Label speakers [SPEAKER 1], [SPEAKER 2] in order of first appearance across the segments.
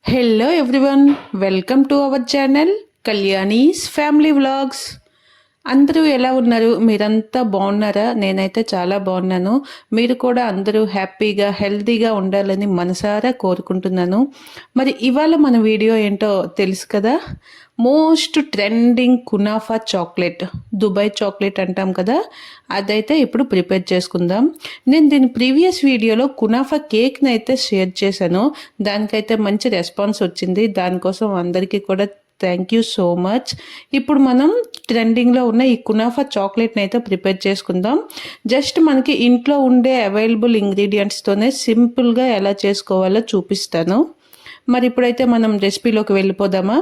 [SPEAKER 1] Hello everyone, welcome to our channel Kalyani's Family Vlogs. అందరూ ఎలా ఉన్నారు? మీరంతా బాగున్నారా? నేనైతే చాలా బాగున్నాను. మీరు కూడా అందరూ హ్యాపీగా హెల్తీగా ఉండాలని మనసారా కోరుకుంటున్నాను. మరి ఇవాళ మన వీడియో ఏంటో తెలుసు కదా, most trending kunafa chocolate, Dubai chocolate అంటాం కదా, అదైతే ఇప్పుడు ప్రిపేర్ చేసుకుందాం. నేను దీని ప్రీవియస్ వీడియోలో కునాఫా కేక్ని అయితే షేర్ చేశాను. దానికైతే మంచి రెస్పాన్స్ వచ్చింది. దానికోసం అందరికీ కూడా థ్యాంక్ యూ సో మచ్. ఇప్పుడు మనం ట్రెండింగ్లో ఉన్న ఈ కునాఫా చాక్లెట్ని అయితే ప్రిపేర్ చేసుకుందాం. జస్ట్ మనకి ఇంట్లో ఉండే అవైలబుల్ ఇంగ్రీడియంట్స్తోనే సింపుల్గా ఎలా చేసుకోవాలో చూపిస్తాను. మరి ఇప్పుడైతే మనం రెసిపీలోకి వెళ్ళిపోదామా?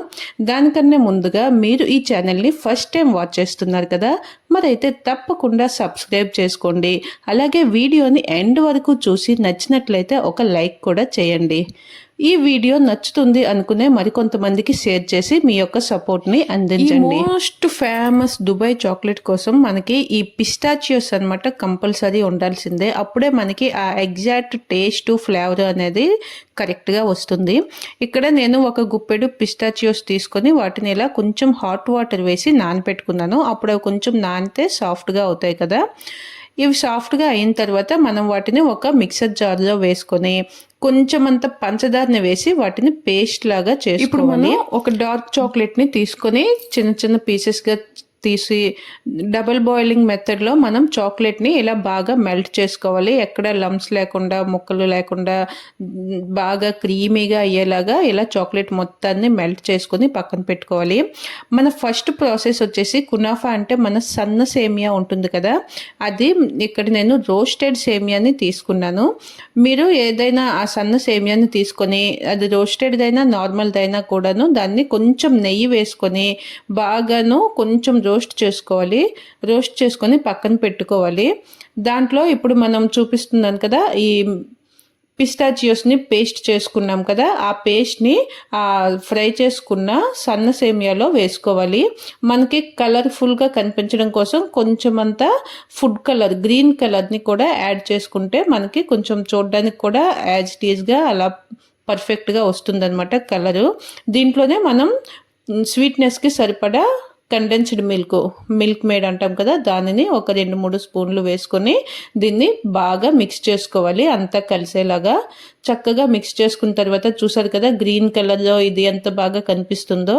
[SPEAKER 1] దానికన్నా ముందుగా మీరు ఈ ఛానల్ని ఫస్ట్ టైం వాచ్ చేస్తున్నారు కదా, మరి అయితే తప్పకుండా సబ్స్క్రైబ్ చేసుకోండి. అలాగే వీడియోని ఎండ్ వరకు చూసి నచ్చినట్లయితే ఒక లైక్ కూడా చేయండి. ఈ వీడియో నచ్చుతుంది అనుకునే మరికొంతమందికి షేర్ చేసి మీ యొక్క సపోర్ట్ని అందించండి. మోస్ట్ ఫేమస్ దుబాయ్ చాక్లెట్ కోసం మనకి ఈ పిస్టాచియోస్ అనమాట కంపల్సరీ ఉండాల్సిందే. అప్పుడే మనకి ఆ ఎగ్జాక్ట్ టేస్ట్ ఫ్లేవర్ అనేది కరెక్ట్గా వస్తుంది. ఇక్కడ నేను ఒక గుప్పెడు పిస్టాచియోస్ తీసుకొని వాటిని ఇలా కొంచెం హాట్ వాటర్ వేసి నానపెట్టుకున్నాను. అప్పుడు అవి కొంచెం నానితే సాఫ్ట్గా అవుతాయి కదా. ఇవి సాఫ్ట్గా అయిన తర్వాత మనం వాటిని ఒక మిక్సర్ జార్లో వేసుకొని కొంచెం అంత పంచదారని వేసి వాటిని పేస్ట్ లాగా చేసుకోవాలి. ఇప్పుడు మనం ఒక డార్క్ చాక్లెట్ని తీసుకొని చిన్న చిన్న పీసెస్గా తీసి డబుల్ బాయిలింగ్ మెథడ్లో మనం చాక్లెట్ని ఇలా బాగా మెల్ట్ చేసుకోవాలి. ఎక్కడ లంప్స్ లేకుండా, ముక్కలు లేకుండా బాగా క్రీమీగా అయ్యేలాగా ఇలా చాక్లెట్ మొత్తాన్ని మెల్ట్ చేసుకొని పక్కన పెట్టుకోవాలి. మన ఫస్ట్ ప్రాసెస్ వచ్చేసి కునాఫా అంటే మన సన్న సేమియా ఉంటుంది కదా, అది ఇక్కడ నేను రోస్టెడ్ సేమియాని తీసుకున్నాను. మీరు ఏదైనా ఆ సన్న సేమియాని తీసుకొని, అది రోస్టెడ్దైనా నార్మల్దైనా కూడాను, దాన్ని కొంచెం నెయ్యి వేసుకొని బాగాను కొంచెం రోస్ట్ చేసుకోవాలి. రోస్ట్ చేసుకొని పక్కన పెట్టుకోవాలి. దాంట్లో ఇప్పుడు మనం చూపిస్తున్నాను కదా, ఈ పిస్టాచియోస్ని పేస్ట్ చేసుకున్నాం కదా, ఆ పేస్ట్ని ఫ్రై చేసుకున్న సన్న సేమియాలో వేసుకోవాలి. మనకి కలర్ఫుల్గా కనిపించడం కోసం కొంచెం అంతా ఫుడ్ కలర్, గ్రీన్ కలర్ని కూడా యాడ్ చేసుకుంటే మనకి కొంచెం చూడడానికి కూడా యాజ్ ఇట్ ఈజ్గా అలా పర్ఫెక్ట్గా వస్తుందన్నమాట కలరు. దీంట్లోనే మనం స్వీట్నెస్కి సరిపడా కండెన్స్డ్ మిల్క్ మేడ్ అంటాం కదా, దానిని ఒక 2-3 స్పూన్లు వేసుకొని దీన్ని బాగా మిక్స్ చేసుకోవాలి. అంతా కలిసేలాగా చక్కగా మిక్స్ చేసుకున్న తర్వాత చూసారు కదా గ్రీన్ కలర్లో ఇది ఎంత బాగా కనిపిస్తుందో.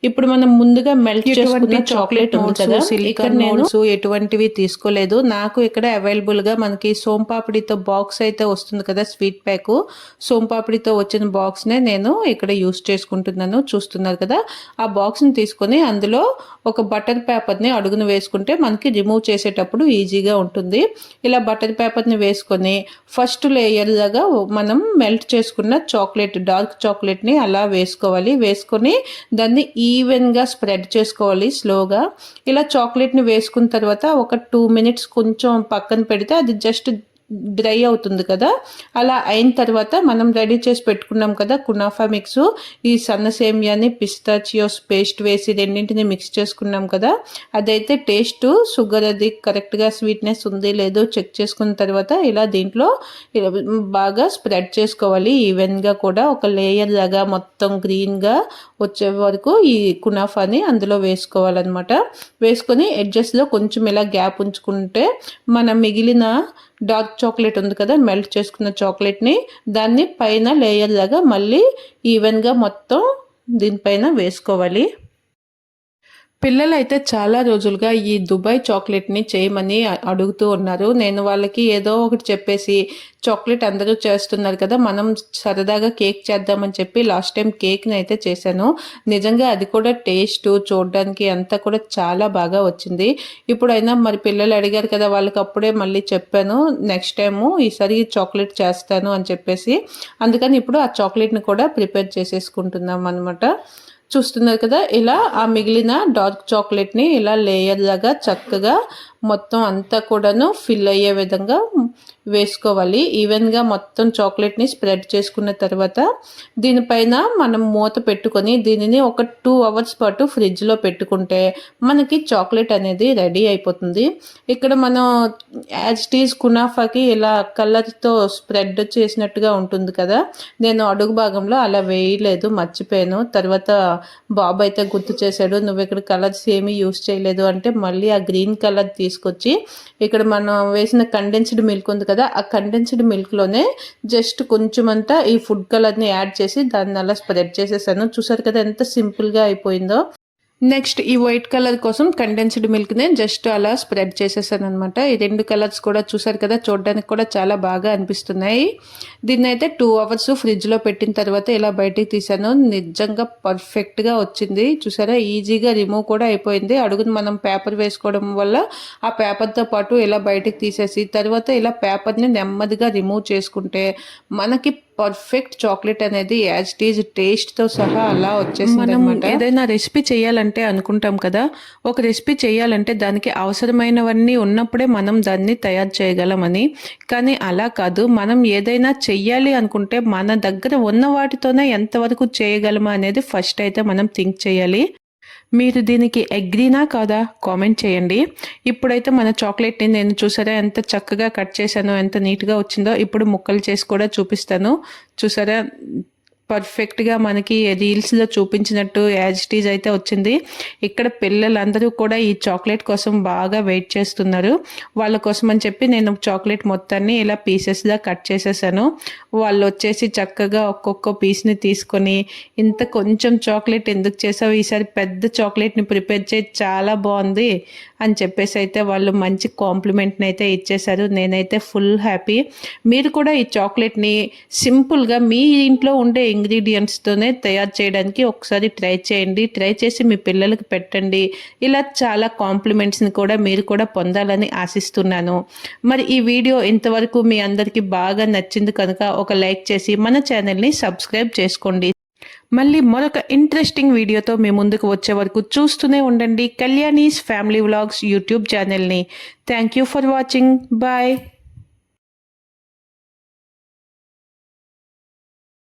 [SPEAKER 1] ఇప్పుడు మనం ముందుగా మెల్ట్ చేసుకున్న చాక్లెట్ ఉంది కదా, ఇక్కడ నేను ఎటువంటివి తీసుకోలేదు. నాకు ఇక్కడ అవైలబుల్గా మనకి సోంపాపిడితో బాక్స్ అయితే వస్తుంది కదా, స్వీట్ ప్యాక్, సోంపాపిడితో వచ్చిన బాక్స్నే నేను ఇక్కడ యూస్ చేసుకుంటున్నాను. చూస్తున్నారు కదా, ఆ బాక్స్ని తీసుకొని అందులో ఒక బటర్ పేపర్ని అడుగును వేసుకుంటే మనకి రిమూవ్ చేసేటప్పుడు ఈజీగా ఉంటుంది. ఇలా బటర్ పేపర్ని వేసుకొని ఫస్ట్ లేయర్ లాగా మనం మెల్ట్ చేసుకున్న చాక్లెట్, డార్క్ చాక్లెట్ని అలా వేసుకోవాలి. వేసుకొని దాన్ని ఈవెన్గా స్ప్రెడ్ చేసుకోవాలి స్లోగా. ఇలా చాక్లెట్ని వేసుకున్న తర్వాత ఒక 2 మినిట్స్ కొంచెం పక్కన పెడితే అది జస్ట్ డ్రై అవుతుంది కదా. అలా అయిన తర్వాత మనం రెడీ చేసి పెట్టుకున్నాం కదా కునాఫా మిక్స్, ఈ సన్న సేమియాని పిస్తాచియోస్ పేస్ట్ వేసి రెండింటిని మిక్స్ చేసుకున్నాం కదా, అదైతే టేస్ట్ షుగర్ అది కరెక్ట్గా స్వీట్నెస్ ఉంది లేదో చెక్ చేసుకున్న తర్వాత ఇలా దీంట్లో బాగా స్ప్రెడ్ చేసుకోవాలి ఈవెన్గా కూడా. ఒక లేయర్ లాగా మొత్తం గ్రీన్గా వచ్చే వరకు ఈ కునాఫాని అందులో వేసుకోవాలన్నమాట. వేసుకొని ఎడ్జెస్లో కొంచెం ఇలా గ్యాప్ ఉంచుకుంటే మన మిగిలిన డార్క్ చాక్లెట్ ఉంది కదా, మెల్ట్ చేసుకున్న చాక్లెట్ని దాన్ని పైన లేయర్ లాగా మళ్ళీ ఈవెన్గా మొత్తం దీనిపైన వేసుకోవాలి. పిల్లలు అయితే చాలా రోజులుగా ఈ దుబాయ్ చాక్లెట్ని చేయమని అడుగుతూ ఉన్నారు. నేను వాళ్ళకి ఏదో ఒకటి చెప్పేసి, చాక్లెట్ అందరూ చేస్తున్నారు కదా, మనం సరదాగా కేక్ చేద్దామని చెప్పి లాస్ట్ టైం కేక్ని అయితే చేశాను. నిజంగా అది కూడా టేస్ట్ చూడడానికి అంతా కూడా చాలా బాగా వచ్చింది. ఇప్పుడైనా మరి పిల్లలు అడిగారు కదా, వాళ్ళకి అప్పుడే మళ్ళీ చెప్పాను నెక్స్ట్ టైము ఈసారి చాక్లెట్ చేస్తాను అని చెప్పేసి. అందుకని ఇప్పుడు ఆ చాక్లెట్ని కూడా ప్రిపేర్ చేసేసుకుంటున్నాం అనమాట. చూస్తున్నారు కదా, ఇలా ఆ మిగిలిన డార్క్ చాక్లెట్ని ఇలా లేయర్ లాగా చక్కగా మొత్తం అంతా కూడాను ఫిల్ అయ్యే విధంగా వేసుకోవాలి. ఈవెన్గా మొత్తం చాక్లెట్ని స్ప్రెడ్ చేసుకున్న తర్వాత దీనిపైన మనం మూత పెట్టుకొని దీనిని ఒక 2 అవర్స్ పాటు ఫ్రిడ్జ్లో పెట్టుకుంటే మనకి చాక్లెట్ అనేది రెడీ అయిపోతుంది. ఇక్కడ మనం యాజ్ టీజ్ కునాఫాకి ఇలా కలర్తో స్ప్రెడ్ చేసినట్టుగా ఉంటుంది కదా, నేను అడుగు భాగంలో అలా వేయలేదు, మర్చిపోయాను. తర్వాత బాబు అయితే గుర్తు చేశాడు, నువ్వు ఇక్కడ కలర్స్ ఏమీ యూస్ చేయలేదు అంటే మళ్ళీ ఆ గ్రీన్ కలర్ తీసుకొచ్చి ఇక్కడ మనం వేసిన కండెన్స్డ్ మిల్క్ ఉంది కదా, ఆ కండెన్స్డ్ మిల్క్లోనే జస్ట్ కొంచెం అంతా ఈ ఫుడ్ కలర్ని యాడ్ చేసి దాన్ని అలా స్ప్రెడ్ చేసేసాను. చూసారు కదా ఎంత సింపుల్గా అయిపోయిందో. నెక్స్ట్ ఈ వైట్ కలర్ కోసం కండెన్స్డ్ మిల్క్నే జస్ట్ అలా స్ప్రెడ్ చేసేసాను అనమాట. ఈ 2 కలర్స్ కూడా చూసారు కదా, చూడడానికి కూడా చాలా బాగా అనిపిస్తున్నాయి. దీన్ని అయితే 2 అవర్స్ ఫ్రిడ్జ్లో పెట్టిన తర్వాత ఇలా బయటికి తీసాను. నిజంగా పర్ఫెక్ట్గా వచ్చింది. చూసారా, ఈజీగా రిమూవ్ కూడా అయిపోయింది. అడుగుని మనం పేపర్ వేసుకోవడం వల్ల ఆ పేపర్తో పాటు ఇలా బయటికి తీసేసి తర్వాత ఇలా పేపర్ని నెమ్మదిగా రిమూవ్ చేసుకుంటే మనకి పర్ఫెక్ట్ చాక్లెట్ అనేది యాజ్ ఇట్ ఈజ్ టేస్ట్తో సహా అలా వచ్చేసింది అనమాట. ఏదైనా రెసిపీ చేయాలంటే అనుకుంటాం కదా, ఒక రెసిపీ చేయాలంటే దానికి అవసరమైనవన్నీ ఉన్నప్పుడే మనం దాన్ని తయారు చేయగలమని. కానీ అలా కాదు, మనం ఏదైనా చెయ్యాలి అనుకుంటే మన దగ్గర ఉన్న వాటితోనే ఎంతవరకు చేయగలమా అనేది ఫస్ట్ అయితే మనం థింక్ చేయాలి. మీరు దీనికి అగ్రీనా కాదా కామెంట్ చేయండి. ఇప్పుడైతే మన చాక్లెట్ని నేను చూసారా ఎంత చక్కగా కట్ చేశానో, ఎంత నీట్గా వచ్చిందో. ఇప్పుడు ముక్కలు చేసి కూడా చూపిస్తాను. చూసారా పర్ఫెక్ట్గా మనకి రీల్స్లో చూపించినట్టు యాజ్ ఇట్ ఈజ్ అయితే వచ్చింది. ఇక్కడ పిల్లలందరూ కూడా ఈ చాక్లెట్ కోసం బాగా వెయిట్ చేస్తున్నారు. వాళ్ళ కోసం అని చెప్పి నేను చాక్లెట్ మొత్తాన్ని ఇలా పీసెస్గా కట్ చేసేసాను. వాళ్ళు వచ్చేసి చక్కగా ఒక్కొక్క పీస్ని తీసుకొని, ఇంత కొంచెం చాక్లెట్ ఎందుకు చేసావు, ఈసారి పెద్ద చాక్లెట్ని ప్రిపేర్ చేసి చాలా బాగుంది అని చెప్పేసి అయితే వాళ్ళు మంచి కాంప్లిమెంట్ని అయితే ఇచ్చేశారు. నేనైతే ఫుల్ హ్యాపీ. మీరు కూడా ఈ చాక్లెట్ని సింపుల్గా మీ ఇంట్లో ఉండే ఇంగ్రీడియంట్స్తోనే తయారు చేయడానికి ఒకసారి ట్రై చేయండి. ట్రై చేసి మీ పిల్లలకి పెట్టండి. ఇలా చాలా కాంప్లిమెంట్స్ని కూడా మీరు కూడా పొందాలని ఆశిస్తున్నాను. మరి ఈ వీడియో ఇంతవరకు మీ అందరికీ బాగా నచ్చింది కనుక ఒక లైక్ చేసి మన ఛానల్ని సబ్స్క్రైబ్ చేసుకోండి. మళ్ళీ మరొక ఇంట్రెస్టింగ్ వీడియోతో మీ ముందుకు వచ్చే వరకు చూస్తూనే ఉండండి కళ్యాణీస్ ఫ్యామిలీ వ్లాగ్స్ యూట్యూబ్ ఛానల్ని. Thank you for watching. Bye.